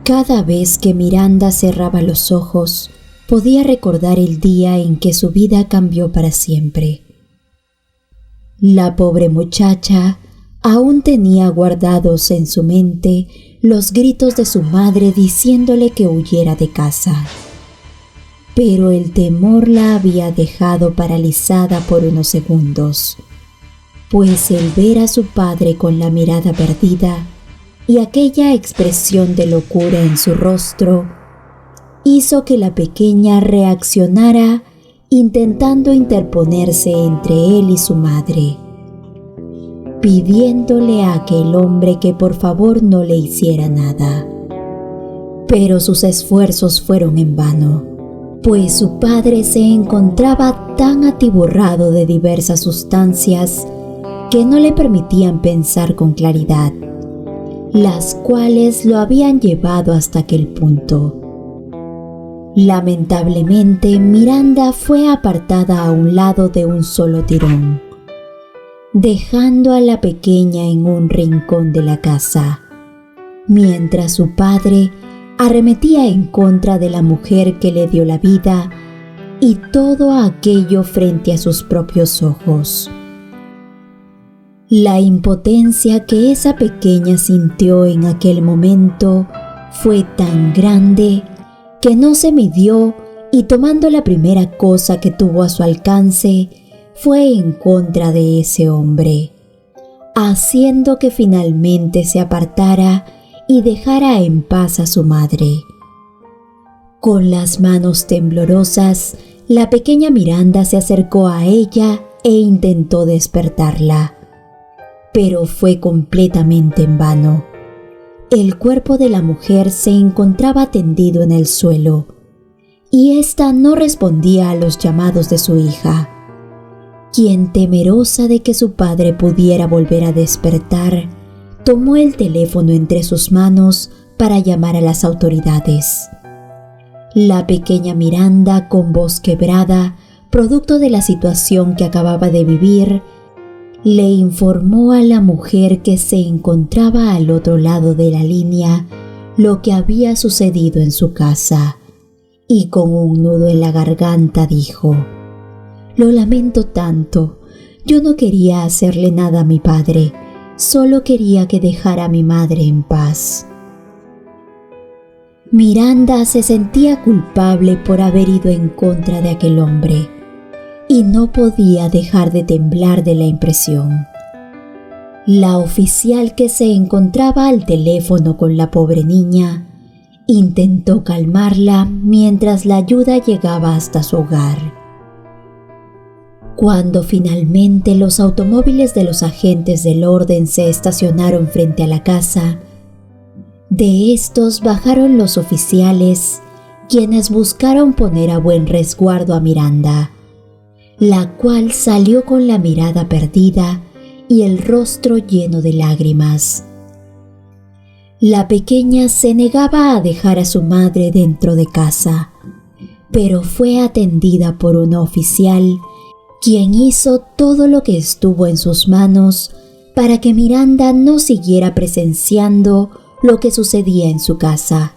Cada vez que Miranda cerraba los ojos, podía recordar el día en que su vida cambió para siempre. La pobre muchacha aún tenía guardados en su mente los gritos de su madre diciéndole que huyera de casa. Pero el temor la había dejado paralizada por unos segundos, pues el ver a su padre con la mirada perdida y aquella expresión de locura en su rostro hizo que la pequeña reaccionara intentando interponerse entre él y su madre, pidiéndole a aquel hombre que por favor no le hiciera nada. Pero sus esfuerzos fueron en vano, pues su padre se encontraba tan atiborrado de diversas sustancias que no le permitían pensar con claridad, las cuales lo habían llevado hasta aquel punto. Lamentablemente, Miranda fue apartada a un lado de un solo tirón, dejando a la pequeña en un rincón de la casa, mientras su padre arremetía en contra de la mujer que le dio la vida y todo aquello frente a sus propios ojos. La impotencia que esa pequeña sintió en aquel momento fue tan grande que no se midió y tomando la primera cosa que tuvo a su alcance fue en contra de ese hombre, haciendo que finalmente se apartara y dejara en paz a su madre. Con las manos temblorosas, la pequeña Miranda se acercó a ella e intentó despertarla, pero fue completamente en vano. El cuerpo de la mujer se encontraba tendido en el suelo, y ésta no respondía a los llamados de su hija, quien, temerosa de que su padre pudiera volver a despertar, tomó el teléfono entre sus manos para llamar a las autoridades. La pequeña Miranda, con voz quebrada, producto de la situación que acababa de vivir, le informó a la mujer que se encontraba al otro lado de la línea lo que había sucedido en su casa, y con un nudo en la garganta dijo: «Lo lamento tanto, yo no quería hacerle nada a mi padre, solo quería que dejara a mi madre en paz». Miranda se sentía culpable por haber ido en contra de aquel hombre, y no podía dejar de temblar de la impresión. La oficial que se encontraba al teléfono con la pobre niña intentó calmarla mientras la ayuda llegaba hasta su hogar. Cuando finalmente los automóviles de los agentes del orden se estacionaron frente a la casa, de estos bajaron los oficiales, quienes buscaron poner a buen resguardo a Miranda, la cual salió con la mirada perdida y el rostro lleno de lágrimas. La pequeña se negaba a dejar a su madre dentro de casa, pero fue atendida por un oficial, quien hizo todo lo que estuvo en sus manos para que Miranda no siguiera presenciando lo que sucedía en su casa,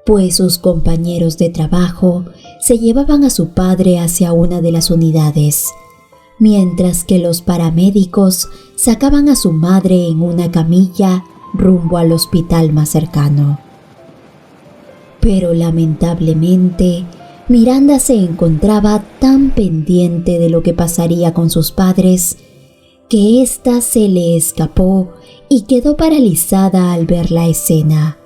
pues sus compañeros de trabajo se llevaban a su padre hacia una de las unidades, mientras que los paramédicos sacaban a su madre en una camilla rumbo al hospital más cercano. Pero lamentablemente, Miranda se encontraba tan pendiente de lo que pasaría con sus padres que ésta se le escapó y quedó paralizada al ver la escena.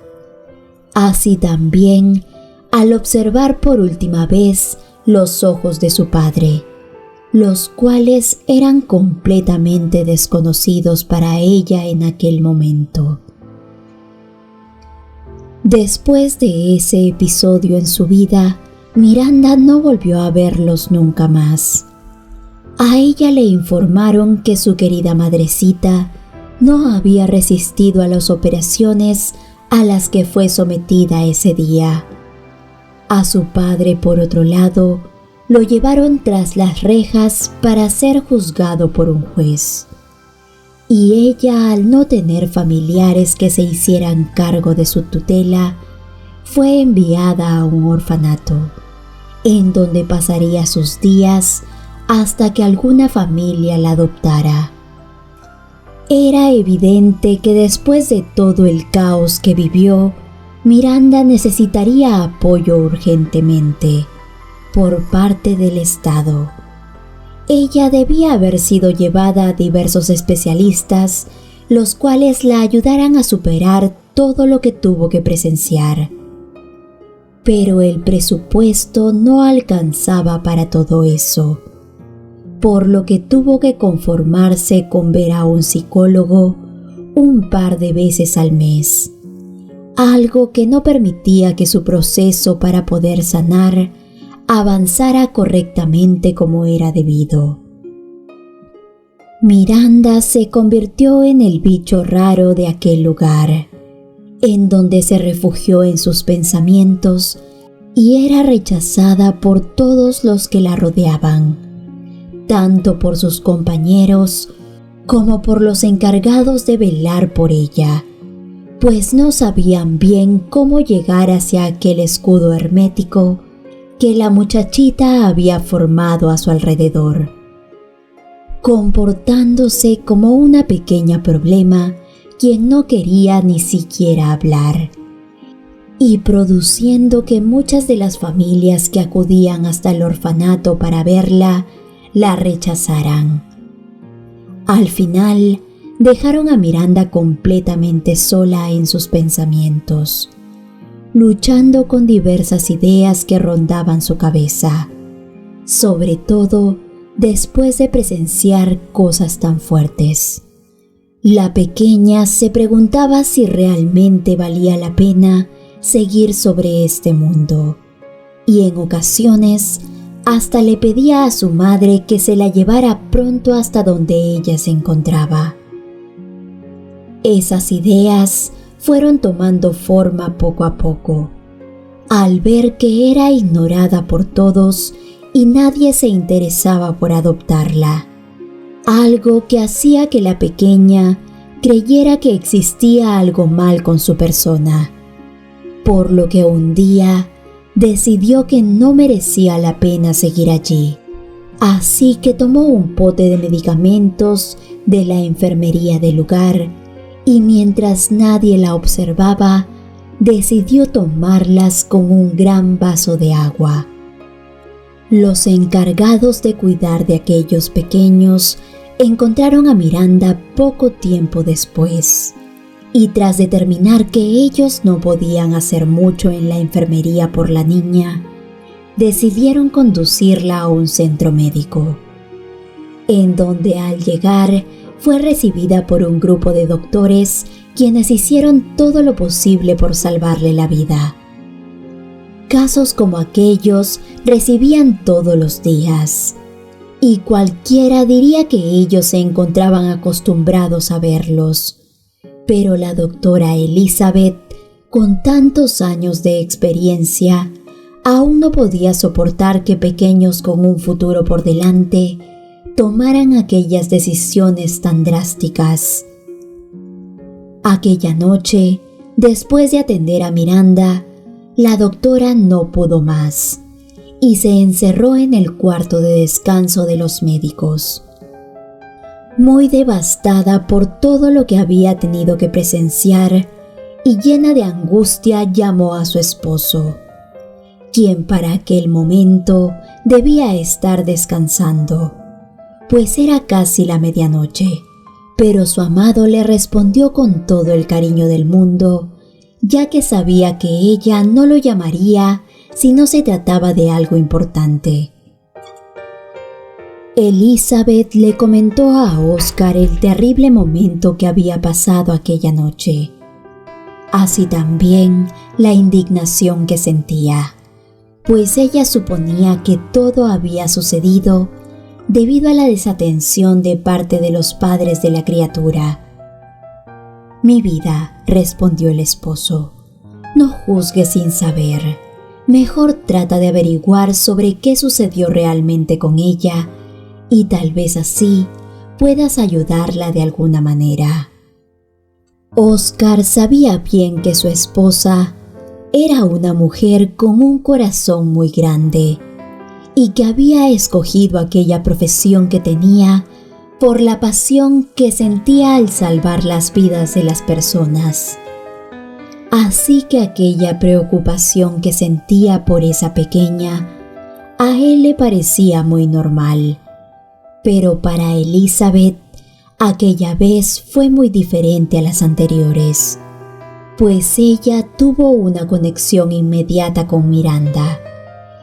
Así también al observar por última vez los ojos de su padre, los cuales eran completamente desconocidos para ella en aquel momento. Después de ese episodio en su vida, Miranda no volvió a verlos nunca más. A ella le informaron que su querida madrecita no había resistido a las operaciones a las que fue sometida ese día. A su padre, por otro lado, lo llevaron tras las rejas para ser juzgado por un juez. y ella, al no tener familiares que se hicieran cargo de su tutela, fue enviada a un orfanato, en donde pasaría sus días hasta que alguna familia la adoptara. Era evidente que después de todo el caos que vivió, Miranda necesitaría apoyo urgentemente por parte del Estado. Ella debía haber sido llevada a diversos especialistas, los cuales la ayudaran a superar todo lo que tuvo que presenciar. Pero el presupuesto no alcanzaba para todo eso, por lo que tuvo que conformarse con ver a un psicólogo un par de veces al mes, algo que no permitía que su proceso para poder sanar avanzara correctamente como era debido. Miranda se convirtió en el bicho raro de aquel lugar, en donde se refugió en sus pensamientos y era rechazada por todos los que la rodeaban, tanto por sus compañeros como por los encargados de velar por ella, pues no sabían bien cómo llegar hacia aquel escudo hermético que la muchachita había formado a su alrededor, comportándose como una pequeña problema quien no quería ni siquiera hablar, y produciendo que muchas de las familias que acudían hasta el orfanato para verla la rechazaran. Al final, dejaron a Miranda completamente sola en sus pensamientos, luchando con diversas ideas que rondaban su cabeza, sobre todo después de presenciar cosas tan fuertes. La pequeña se preguntaba si realmente valía la pena seguir sobre este mundo, y en ocasiones hasta le pedía a su madre que se la llevara pronto hasta donde ella se encontraba. Esas ideas fueron tomando forma poco a poco, al ver que era ignorada por todos y nadie se interesaba por adoptarla, algo que hacía que la pequeña creyera que existía algo mal con su persona, por lo que un día decidió que no merecía la pena seguir allí, así que tomó un pote de medicamentos de la enfermería del lugar y mientras nadie la observaba, decidió tomarlas con un gran vaso de agua. Los encargados de cuidar de aquellos pequeños encontraron a Miranda poco tiempo después, y tras determinar que ellos no podían hacer mucho en la enfermería por la niña, decidieron conducirla a un centro médico, en donde al llegar fue recibida por un grupo de doctores quienes hicieron todo lo posible por salvarle la vida. Casos como aquellos recibían todos los días, y cualquiera diría que ellos se encontraban acostumbrados a verlos. Pero la doctora Elizabeth, con tantos años de experiencia, aún no podía soportar que pequeños con un futuro por delante tomaran aquellas decisiones tan drásticas. Aquella noche, después de atender a Miranda, la doctora no pudo más y se encerró en el cuarto de descanso de los médicos. Muy devastada por todo lo que había tenido que presenciar y llena de angustia, llamó a su esposo, quien para aquel momento debía estar descansando, pues era casi la medianoche, pero su amado le respondió con todo el cariño del mundo, ya que sabía que ella no lo llamaría si no se trataba de algo importante. Elizabeth le comentó a Oscar el terrible momento que había pasado aquella noche, así también la indignación que sentía, pues ella suponía que todo había sucedido debido a la desatención de parte de los padres de la criatura. «Mi vida», respondió el esposo, «no juzgues sin saber. Mejor trata de averiguar sobre qué sucedió realmente con ella y tal vez así puedas ayudarla de alguna manera. Oscar sabía bien que su esposa era una mujer con un corazón muy grande y que había escogido aquella profesión que tenía por la pasión que sentía al salvar las vidas de las personas. Así que aquella preocupación que sentía por esa pequeña, a él le parecía muy normal. Pero para Elizabeth, aquella vez fue muy diferente a las anteriores, pues ella tuvo una conexión inmediata con Miranda,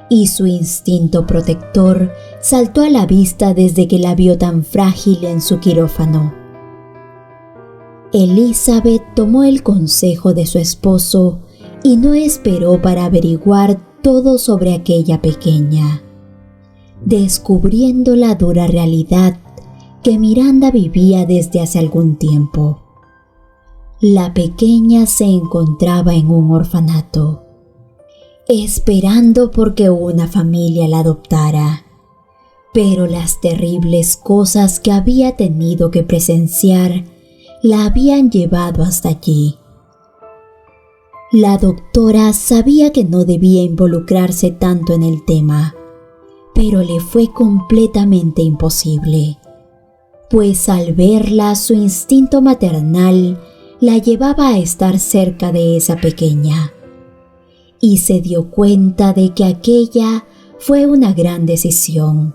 y su instinto protector saltó a la vista desde que la vio tan frágil en su quirófano. Elizabeth tomó el consejo de su esposo y no esperó para averiguar todo sobre aquella pequeña, descubriendo la dura realidad que Miranda vivía desde hace algún tiempo. La pequeña se encontraba en un orfanato, esperando porque una familia la adoptara, pero las terribles cosas que había tenido que presenciar la habían llevado hasta allí. La doctora sabía que no debía involucrarse tanto en el tema, pero le fue completamente imposible, pues al verla su instinto maternal la llevaba a estar cerca de esa pequeña, y se dio cuenta de que aquella fue una gran decisión,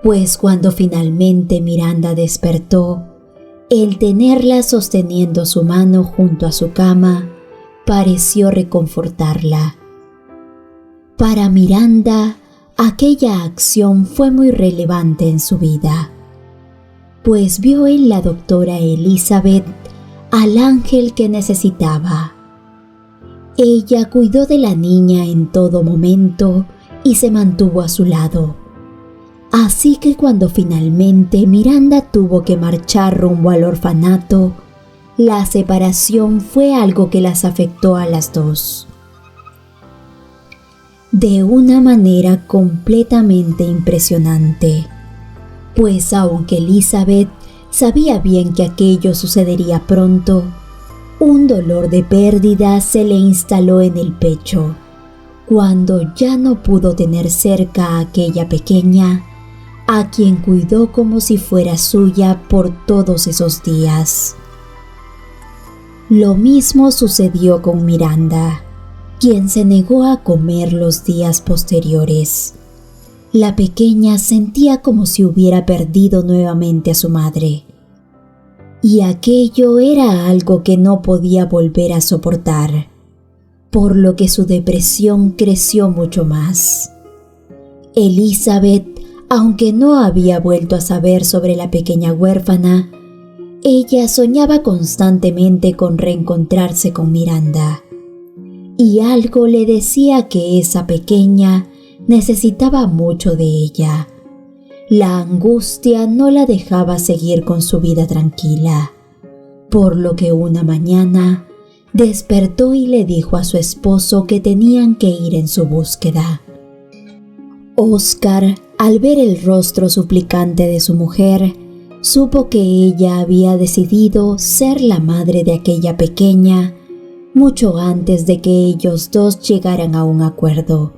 pues cuando finalmente Miranda despertó, el tenerla sosteniendo su mano junto a su cama pareció reconfortarla. Para Miranda, aquella acción fue muy relevante en su vida, pues vio en la doctora Elizabeth al ángel que necesitaba. Ella cuidó de la niña en todo momento y se mantuvo a su lado. Así que cuando finalmente Miranda tuvo que marchar rumbo al orfanato, la separación fue algo que las afectó a las dos de una manera completamente impresionante, pues aunque Elizabeth sabía bien que aquello sucedería pronto, un dolor de pérdida se le instaló en el pecho cuando ya no pudo tener cerca a aquella pequeña, a quien cuidó como si fuera suya por todos esos días. Lo mismo sucedió con Miranda, quien se negó a comer los días posteriores. La pequeña sentía como si hubiera perdido nuevamente a su madre, y aquello era algo que no podía volver a soportar, por lo que su depresión creció mucho más. Elizabeth, aunque no había vuelto a saber sobre la pequeña huérfana, ella soñaba constantemente con reencontrarse con Miranda, y algo le decía que esa pequeña necesitaba mucho de ella. La angustia no la dejaba seguir con su vida tranquila, por lo que una mañana despertó y le dijo a su esposo que tenían que ir en su búsqueda. Oscar, al ver el rostro suplicante de su mujer, supo que ella había decidido ser la madre de aquella pequeña mucho antes de que ellos dos llegaran a un acuerdo.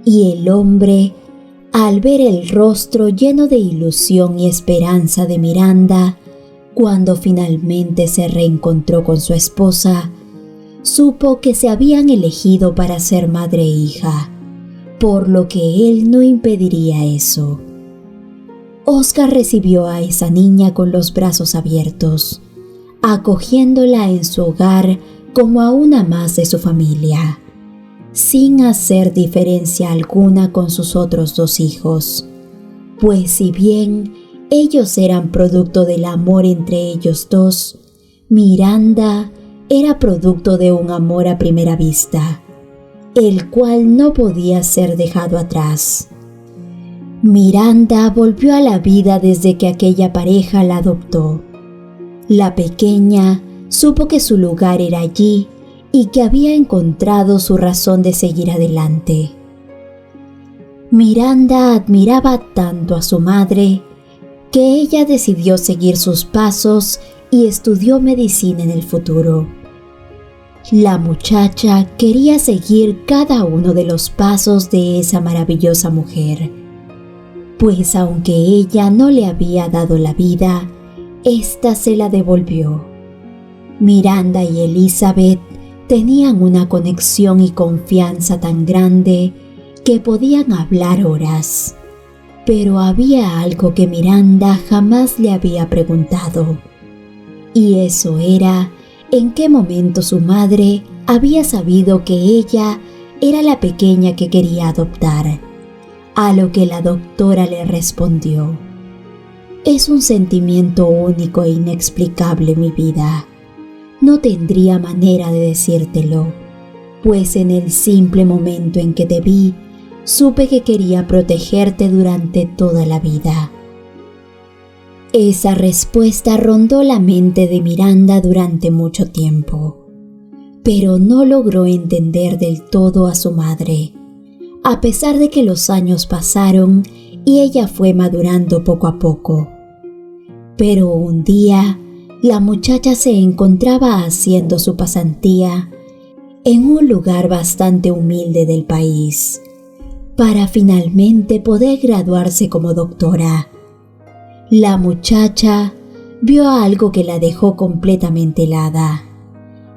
Y el hombre, al ver el rostro lleno de ilusión y esperanza de Miranda, cuando finalmente se reencontró con su esposa, supo que se habían elegido para ser madre e hija, por lo que él no impediría eso. Oscar recibió a esa niña con los brazos abiertos, acogiéndola en su hogar como a una más de su familia, sin hacer diferencia alguna con sus otros dos hijos, pues si bien ellos eran producto del amor entre ellos dos, Miranda era producto de un amor a primera vista, el cual no podía ser dejado atrás. Miranda volvió a la vida desde que aquella pareja la adoptó. La pequeña supo que su lugar era allí y que había encontrado su razón de seguir adelante. Miranda admiraba tanto a su madre que ella decidió seguir sus pasos y estudió medicina en el futuro. La muchacha quería seguir cada uno de los pasos de esa maravillosa mujer, pues aunque ella no le había dado la vida, ésta se la devolvió. Miranda y Elizabeth tenían una conexión y confianza tan grande que podían hablar horas. Pero había algo que Miranda jamás le había preguntado, y eso era en qué momento su madre había sabido que ella era la pequeña que quería adoptar, a lo que la doctora le respondió: «Es un sentimiento único e inexplicable, mi vida. No tendría manera de decírtelo, pues en el simple momento en que te vi, supe que quería protegerte durante toda la vida». Esa respuesta rondó la mente de Miranda durante mucho tiempo, pero no logró entender del todo a su madre, a pesar de que los años pasaron y ella fue madurando poco a poco. Pero un día, la muchacha se encontraba haciendo su pasantía en un lugar bastante humilde del país, para finalmente poder graduarse como doctora. La muchacha vio algo que la dejó completamente helada,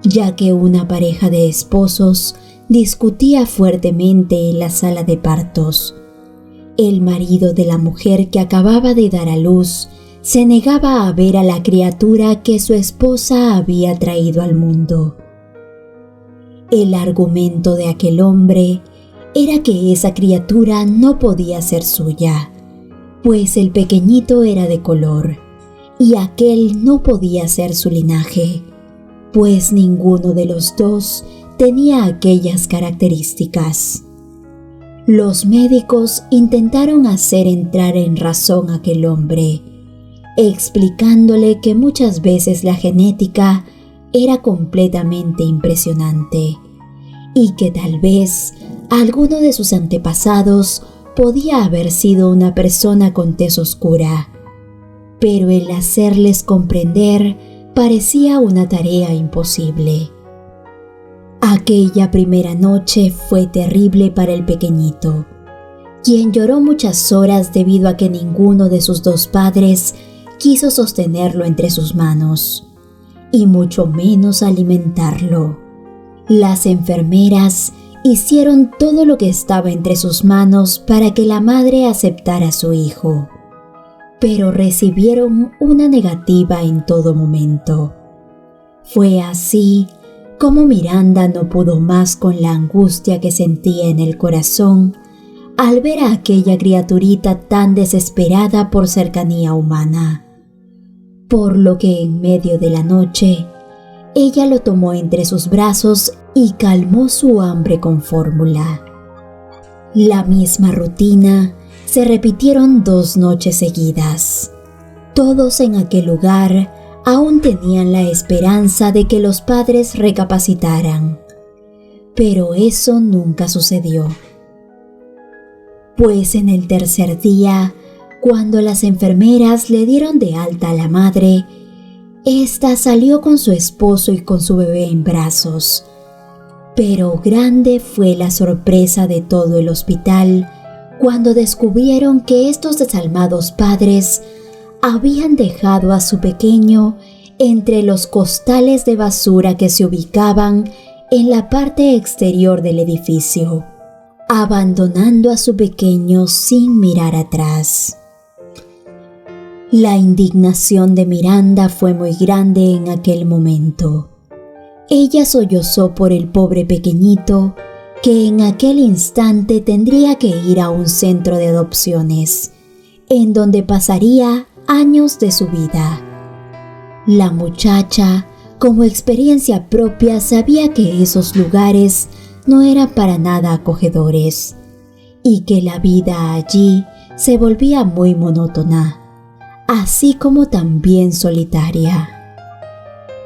ya que una pareja de esposos discutía fuertemente en la sala de partos. El marido de la mujer que acababa de dar a luz se negaba a ver a la criatura que su esposa había traído al mundo. El argumento de aquel hombre era que esa criatura no podía ser suya, pues el pequeñito era de color, y aquel no podía ser su linaje, pues ninguno de los dos tenía aquellas características. Los médicos intentaron hacer entrar en razón a aquel hombre, explicándole que muchas veces la genética era completamente impresionante y que tal vez alguno de sus antepasados podía haber sido una persona con tez oscura, pero el hacerles comprender parecía una tarea imposible. Aquella primera noche fue terrible para el pequeñito, quien lloró muchas horas debido a que ninguno de sus dos padres quiso sostenerlo entre sus manos, y mucho menos alimentarlo. Las enfermeras hicieron todo lo que estaba entre sus manos para que la madre aceptara a su hijo, pero recibieron una negativa en todo momento. Fue así como Miranda no pudo más con la angustia que sentía en el corazón al ver a aquella criaturita tan desesperada por cercanía humana, por lo que en medio de la noche ella lo tomó entre sus brazos y calmó su hambre con fórmula. La misma rutina se repitieron 2 noches seguidas. Todos en aquel lugar aún tenían la esperanza de que los padres recapacitaran, pero eso nunca sucedió. Pues en el tercer día, cuando las enfermeras le dieron de alta a la madre, ésta salió con su esposo y con su bebé en brazos. Pero grande fue la sorpresa de todo el hospital cuando descubrieron que estos desalmados padres habían dejado a su pequeño entre los costales de basura que se ubicaban en la parte exterior del edificio, abandonando a su pequeño sin mirar atrás. La indignación de Miranda fue muy grande en aquel momento. Ella sollozó por el pobre pequeñito que en aquel instante tendría que ir a un centro de adopciones, en donde pasaría años de su vida. La muchacha, como experiencia propia, sabía que esos lugares no eran para nada acogedores y que la vida allí se volvía muy monótona, así como también solitaria.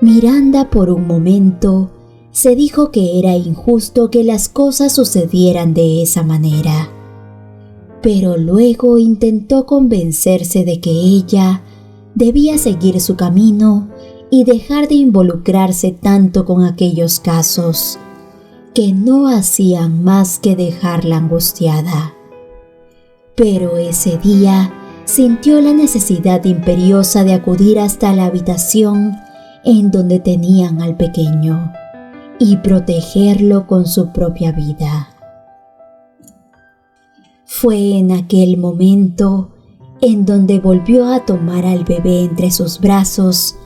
Miranda por un momento se dijo que era injusto que las cosas sucedieran de esa manera, pero luego intentó convencerse de que ella debía seguir su camino y dejar de involucrarse tanto con aquellos casos que no hacían más que dejarla angustiada. Pero ese día sintió la necesidad imperiosa de acudir hasta la habitación en donde tenían al pequeño y protegerlo con su propia vida. Fue en aquel momento en donde volvió a tomar al bebé entre sus brazos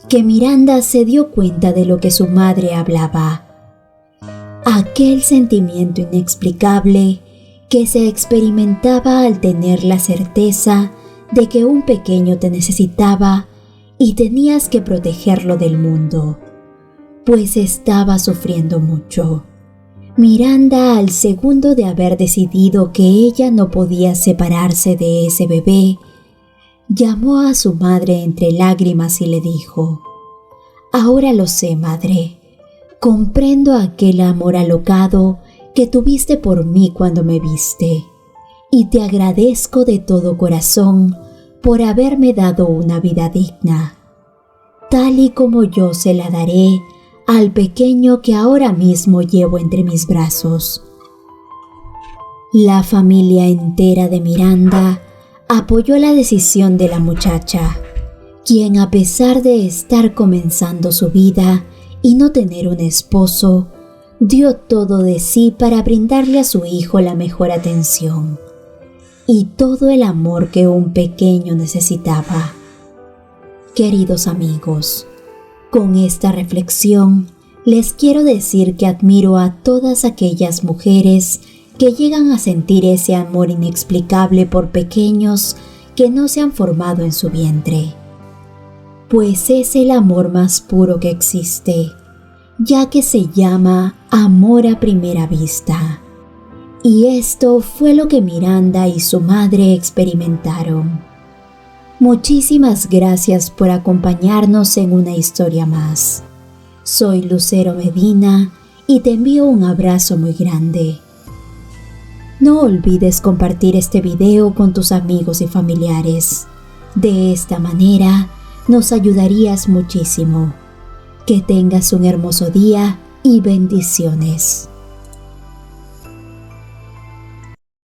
que Miranda se dio cuenta de lo que su madre hablaba. Aquel sentimiento inexplicable que se experimentaba al tener la certeza de que un pequeño te necesitaba y tenías que protegerlo del mundo, pues estaba sufriendo mucho. Miranda, al segundo de haber decidido que ella no podía separarse de ese bebé, llamó a su madre entre lágrimas y le dijo: «Ahora lo sé, madre. Comprendo aquel amor alocado que tuviste por mí cuando me viste, y te agradezco de todo corazón por haberme dado una vida digna, tal y como yo se la daré al pequeño que ahora mismo llevo entre mis brazos». La familia entera de Miranda apoyó la decisión de la muchacha, quien, a pesar de estar comenzando su vida y no tener un esposo, dio todo de sí para brindarle a su hijo la mejor atención y todo el amor que un pequeño necesitaba. Queridos amigos, con esta reflexión les quiero decir que admiro a todas aquellas mujeres que llegan a sentir ese amor inexplicable por pequeños que no se han formado en su vientre, pues es el amor más puro que existe, ya que se llama amor a primera vista. Y esto fue lo que Miranda y su madre experimentaron. Muchísimas gracias por acompañarnos en una historia más. Soy Lucero Medina y te envío un abrazo muy grande. No olvides compartir este video con tus amigos y familiares. De esta manera nos ayudarías muchísimo. Que tengas un hermoso día y bendiciones.